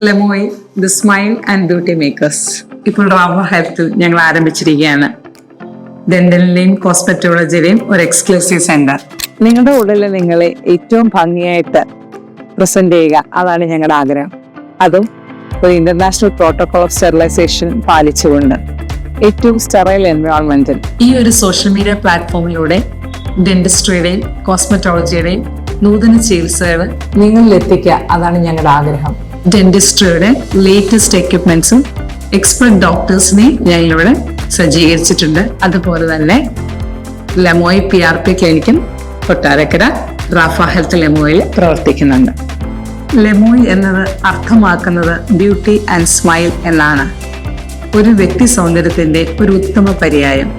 ലെമോയ് the smile and beauty makers ഇപ്പോൾ റാവ ഹെൽത്തിൽ ഞങ്ങൾ ആരംഭിച്ചിരിക്കുകയാണ്. ഡെന്റലിന്റെയും കോസ്മെറ്റോളജിയുടെയും ഒരു എക്സ്ക്ലൂസീവ് സെന്റർ. നിങ്ങളുടെ ഉള്ളിൽ നിങ്ങളെ ഏറ്റവും ഭംഗിയായിട്ട് പ്രസന്റ് ചെയ്യുക, അതാണ് ഞങ്ങളുടെ ആഗ്രഹം. അതും ഒരു ഇന്റർനാഷണൽ പ്രോട്ടോകോൾ ഓഫ് സ്റ്റെറിലൈസേഷൻ പാലിച്ചുകൊണ്ട് ഏറ്റവും സ്റ്റെറൈൽ എൻവയോൺമെന്റിൽ ഈ ഒരു സോഷ്യൽ മീഡിയ പ്ലാറ്റ്ഫോമിലൂടെ ഡെന്റിസ്ട്രിയുടെയും കോസ്മെറ്റോളജിയുടെയും നൂതന ചികിത്സകൾ നിങ്ങളിൽ എത്തിക്കുക, അതാണ് ഞങ്ങളുടെ ആഗ്രഹം. ഡെന്റിസ്ട്രിയുടെ ലേറ്റസ്റ്റ് എക്യുപ്മെന്റ്സും എക്സ്പെർട്ട് ഡോക്ടേഴ്സിനെ ഞങ്ങളിവിടെ സജ്ജീകരിച്ചിട്ടുണ്ട്. അതുപോലെ തന്നെ ലെമോയ് PRP ക്ലിനിക്കും കൊട്ടാരക്കര റാഫ ഹെൽത്ത് ലെമോയിൽ പ്രവർത്തിക്കുന്നുണ്ട്. ലെമോയ് എന്നത് അർത്ഥമാക്കുന്നത് ബ്യൂട്ടി ആൻഡ് സ്മൈൽ എന്നാണ്. ഒരു വ്യക്തി സൗന്ദര്യത്തിന്റെ ഒരു ഉത്തമ പര്യായം.